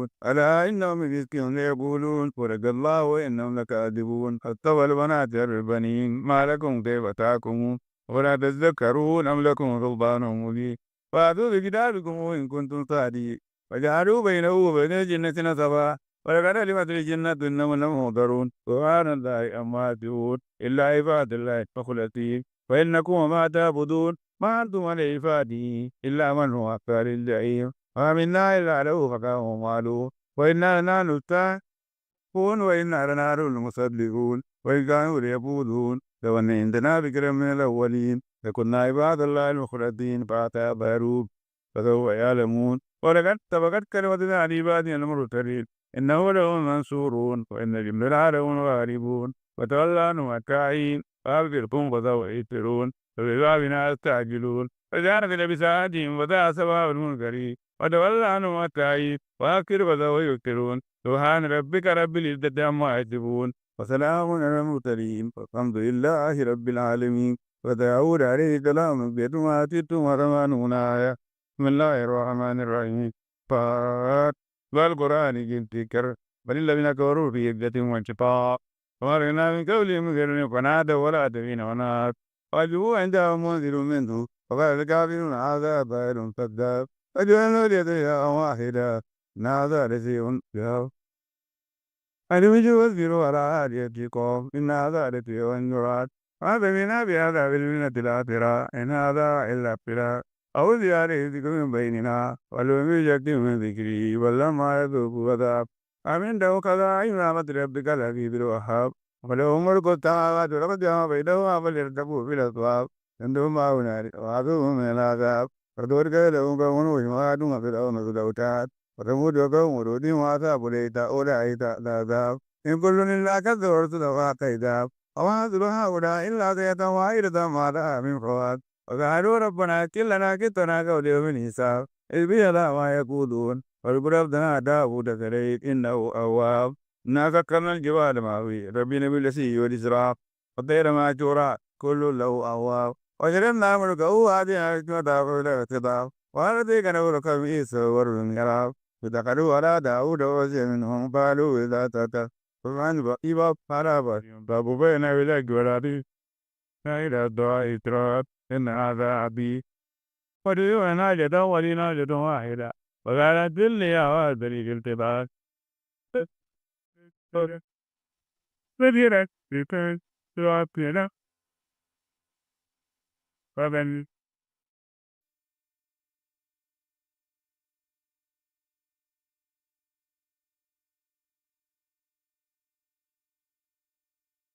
لمكذبون ألا إنهم من إفكهم ليقولون ولد الله وإنهم لكاذبون اصطفى البنات على البنين ما لكم كيف تحكمون ولا تذكرون أم لكم سلطان مبين فأتوا بكتابكم إن كنتم صادقين وجعلوا بينه وبين الجنة نسبا ولقد علمت الجنة إنهم لمحضرون سبحان الله عما يصفون إلا عباد الله المخلصين فإنكم وما تعبدون ما أنتم عليه فاتحين إلا من هو أكثر الجحيم ومنا إلا له فقام ماله وإنا لنحن السابقون وإنا لنحن المسبحون وإذ كانوا ليقولون لو أن عندنا ذكر من الأولين لكنا عباد الله المخلصين فأعتبروا فسوف يعلمون ولقد سبقت كلمتنا لعبادنا المرسلين إنه لهم منصورون وإن جندنا لهم غالبون وتولى عنهم الكائن فأبصرهم فسوف يبصرون فببابنا يستعجلون فجعلت بساعتهم وذا سباب المنكرين وتولى عنهم الكائن وأكثر فسوف يبصرون سبحان ربك رب العزة عما يصفون وسلام على المرسلين والحمد لله رب العالمين وداود عليه السلام بما أتيتم وثمانون آية بسم الله الرحمن الرحيم فات والقرآن ذكر بل الذين كفروا في عدة وانشقاق ومرنا من قولهم غير فنادوا ولا تبين وناد وجهوا عندهم منذر منه وقال الكافرون هذا بائر كذاب فجعلوا يديها واحدة إن هذا لشيء يرى ألمجوا واصبروا على آلهتكم إن هذا لشيء يراد ما سمعنا بهذا في الملة الآخرة إن هذا إلا افتراء أو زيادة ذكر من بيننا ولم يجد من ذكره ولما يذوق عذاب أم عنده خزائن رحمة ربك العزيز الوهاب وله ملك السماوات والأرض وما بينهما فليرتقوا في الأسباب عندهم ما هنالك وعدوهم من العذاب فدورك لهم قوم وجماعة فرعون ذو الأوتاد وثمود وقوم لوط وأصحاب الأيكة أولئك العذاب إن كل إلا كذب رسله كذاب وما نزل هؤلاء إلا زيادة واحدة ما لها من فوات وقالوا ربنا كلنا كتنا قول يوم الحساب إذ بيلا ما يقولون واذكر عبدنا داود زكريا إنه أواب إنا سكرنا الجبال معه ربنا بالعشي والإسراف والطير محشورا كل له أواب وجعلنا ملكه هادئا حكمة فإلى خطاب وآتينا ملك عيسى ورد يراب فدخلوا على داود ووزع منهم قالوا إذا تتى فمن بقي فلا باب بين إليك ولدي إلى الدعاء إتراب إن هذا أبي ودعوا ناجة ولناجة واحدة وقالت ذل يا واد طريق التباس فبيرك بكل ربنا فبن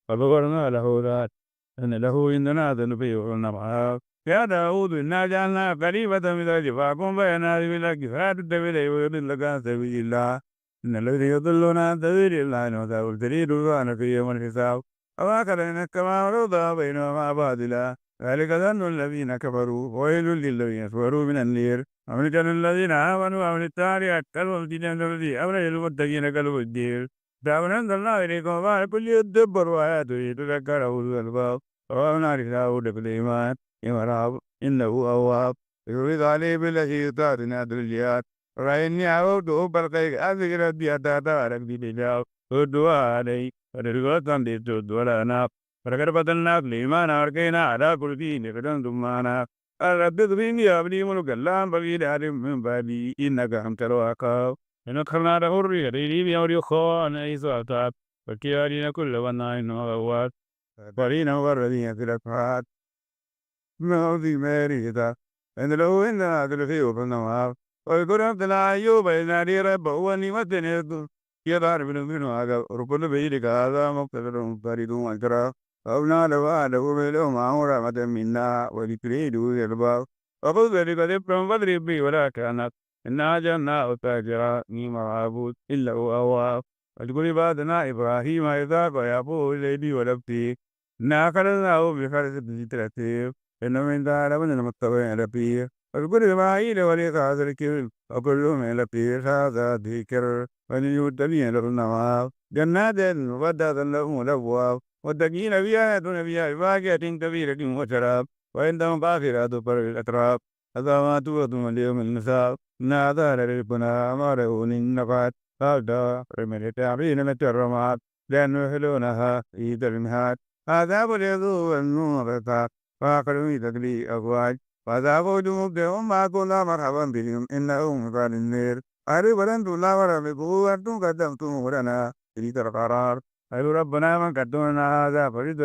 فبقرنا له ذات أن له عندنا ذنبي ونبعه يا داود إنا جعلنا خليفة من فاحكم بين الناس بالحق فلا تتبع ويضلك عن سبيل الله إن الذي يضلون عن سبيل الله وساء السبيل وأنا في يوم الحساب وما كرهنا كما رضى بينهما باطلا ذلك ظن الذين كفروا ويل للذين كفروا من النير أملك الذين آمنوا وعملوا الصالحات كالمفسدين الذي أمر للمتقين كالفجير دعونا أنزلنا إليكم وما كل يدبر آياته تذكر أولو الألباب وأمنا لداود بالإيمان إمراب إنه أواب يريد عليه بالتي يطاعتنا الجهاد رأيني عودت بالقيق أذكر بيتا تارك بلجاو الدعاء علي فرقوة تنديت ولا ناف فرقر بدلنا الإيمان أركينا على كل دين فدن دمانا الرب ذبين أبلي ملك الله بغير عالم من بعدي إنك أنت الوهاب إن خلنا رهوري ريلي بيوري خوان أيسو أتاب فكيارين كل ونائن وغوات فرين وردين في الأكفات موذي مريضة إن لو إننا تلفيه فالنواب ويقول عبدنا أيوب إن علي رب هو نعمة يدار منه هذا ركن بيدك هذا مقتدر منفرد وأجرا أبنا له بلوم رحمة منا ولتريد الباب وقل ذلك ذبرا فاضرب بي ولا كانت إنا جعلناه تاجرا نيم عبود إلا هو أواب واذكر عبادنا إبراهيم إذا ويعقوب إليه ولبتي إنا أخذناه بخلص بذكرته إنه من ذلك من المتبعين لفيه واذكر إسماعيل والإسحاق الكبير وكل من لفيه هذا ذكر وللمتقين له النواب جنات مفددة لهم الأبواب والتقين فيها فيها فاكهة كبيرة وشراب وعندهم قاصرات الطرف الأتراب هذا ما توعدون اليوم النساء نادى ربنا مرعون النفات هذا من التعبين الترمات لأنه يحلونها في المهاد هذا بليغ النور فاقر تدري أفواج وذابوا جنوبهم ما كنا مرحبا بهم إنهم كان النير قالوا بلن لا ورمكوا أنتم قدمتم لنا تريد القرار قالوا ربنا من قدمنا هذا فريد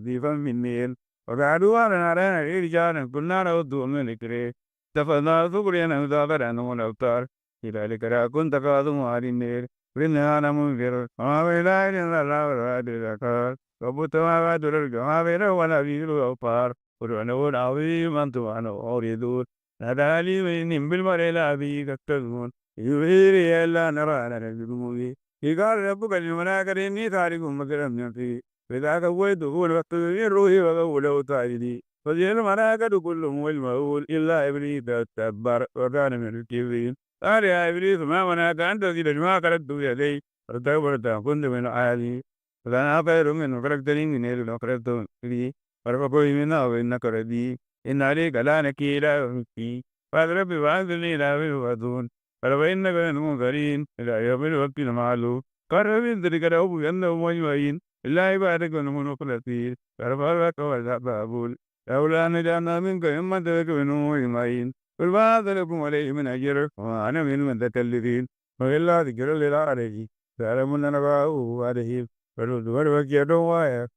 ضيفا من نيل وقالوا لنا لنا رجالا كنا نود من ذكره اتخذنا سكريا مدابرا والأوتار لذلك لا كنت كاظم على النير وإنها أنا منذر وما بين إلا الله والوعد الذكر رب السماوات والأرض وما بينهما ولا في الأوفار ودعوه العظيم أنتم عنه أريدون هذا لي من بالمرء لا به تكتزون يريد ألا نرى نرجو قال ربك للملائكة إني تارك مكرم نفسي فإذا كويته ونفخت من روحي وقوله تعالي فجعل الملائكة كلهم والمؤول إلا إبليس استكبر وكان من الكافرين قال يا إبليس ما منعك أن تسجد لما خلقت بيدي واستكبرت كنت من العالين فأنا خير منه خلقتني من نار وخلقته لي فارفقني منها وإنك ردي إن عليك لعنك إلى يوم الدين قال ربي فأنزلني إلى يوم يبعثون قال فإنك من المنذرين إلى يوم الوقت المعلوم قال ربي انزل كده بأنهم أجمعين إلا عبادك منهم المخلصين قال فأربك وأذهب أقول لولا أن جعلنا منك إما تلك منهم أجمعين قل ما لكم عليه من أجر وأنا من المتكلفين وإلا ذكر للعالمين تعلمون نبأه عليه فالوزور وكيدوا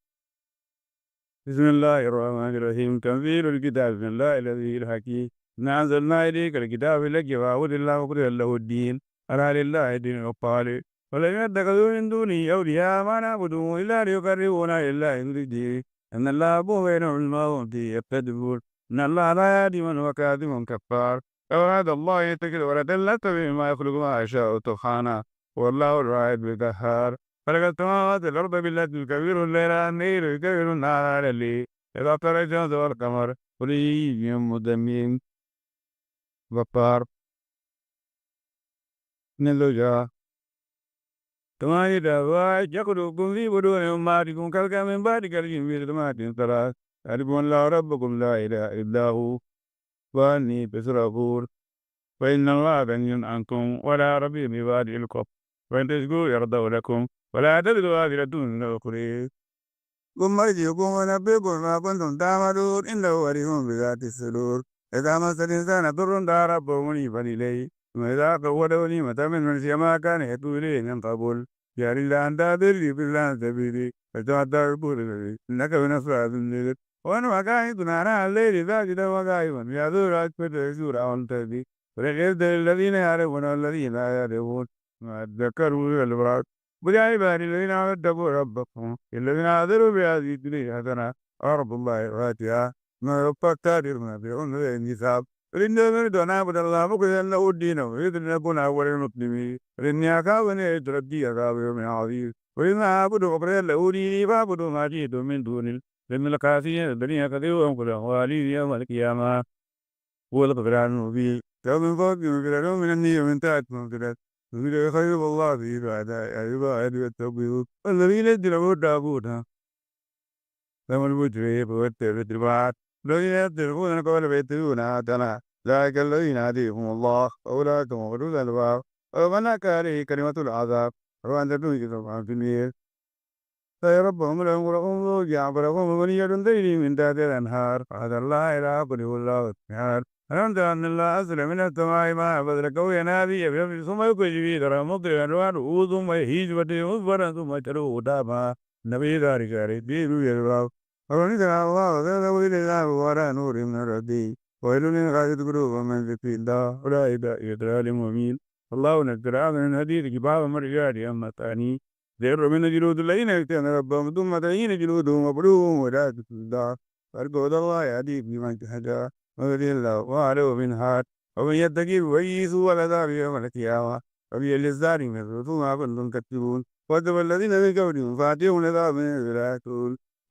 بسم الله الرحمن الرحيم تنزيل الكتاب من الله الذي الحكيم نزلنا إليك الكتاب لك وهدى الله وهدى له الدين ألا لله الدين القال ولم يتخذوا من دونه أولياء ما نعبدهم إلا ليقربونا إلى الله الدين أن الله أبو بينهم الموت يبتدئون إن الله لا يهدي من هو كاذب كفار فوعد الله يتخذ ولدا لست بما يخلق ما يشاء سبحانه والله الواحد بالقهار خلق السماوات والأرض بالتي الكبير الليل النيل يكبر النهار على الليل إذا طلع الشمس والقمر كل مدمين غفار نلوجا تمانية دعوات يخلقكم في بدون أمهاتكم خلقا من بعد خلق في ظلمات ثلاث أعرفون الله ربكم لا إله إلا هو وأني تسرفون فإن الله غني عنكم ولا ربي ببعد الكفر وإن تشكروا يرضوا لكم ولا تزر وازرة وزر أخرى ثم يجيكم ونبئكم ما كنتم تعملون إنه عليم بذات الصدور إذا مس الإنسان ضر دعا ربه منيبا إليه ثم إذا قوله نعمة من نسي ما كان يتوب إليه من قبل جعل الله أن تدري بالله سبيلي فتعدى البر إنك من أصحاب النذر وأنا وقاعد على الليل ذاكدا وقائما يعذر أكبر يسور عن تهدي وليجد الذين يعرفون والذين لا يعرفون ما ذكروا الأبرار ويا عبادي الذين اتقوا ربكم الذين آذروا بهذه الدنيا حسنة أرض الله واسعة ما يبقى كثير من بيعون النساب فإن نريد أن نعبد الله مخلصا له الدين ويريد أن نكون أول المسلمين فإني أخاف أن يتردي أخاف يوم عظيم وإن أعبد غفرا له ديني فاعبدوا ما جئتم من دون لأن الكافرين الدنيا كثيرهم كل أموالهم يوم القيامة هو الغفران المبين فمن فوقهم غفران من النية من تحت مغفرة ومن خير الله في عباد يتقون والذين يدركون التابوت لهم المجرم والتبعات الذين يدركون قول بيتون آتنا ذلك الذين هديهم الله أولئك هم أولو الألباب ومن كاره كلمة العذاب وأن تدوي سبحانه في النير فيا ربهم لهم رؤوس يعبرهم ولي تجري من تحت الأنهار هذا الله إله قله الله سبحانه ألم تر أن الله أنزل من السماء ماء فسلكه ينابيع في الأرض ثم يخرج به ترى مطرا ألوانه ثم يهيج فتره مصفرا ثم يجعله هتاما نبي ذلك ربيل يلقاه ومن ذكر الله وذكره إلى الله وراء نور من ربه ويل للغاية قلوب من ذكر الله أولئك يترى المؤمنين الله نزل هذا من الحديث كتابا مرجعا أما الثاني ذر من جلود الذين يخشون ربهم ثم تلين جلودهم وقلوبهم ولا تكن الله فارجعوا الله يهدي بمن هدى ويهدي الله وعلوا من هاد ومن يتقي ويسوء العذاب يوم القيامة وفي للظالمين ثم كنتم تكتبون واتبع الذين من قبلهم فاتيهم العذاب من الآيات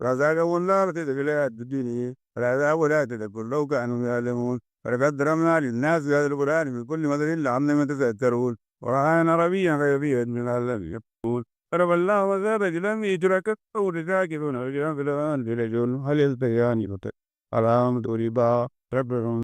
فزادهم الله في الحياة الدنيا والعذاب الآخرة لو كانوا يعلمون ولقد ضربنا للناس في هذا القرآن من كل مثل لعلهم يتذكرون وقرآنا عربيا غير من الذي يقول ضرب الله مثلا رجلا يشرك ورزاق ورجلا في الأرض رجل هل يستويان علامة ربا ربهم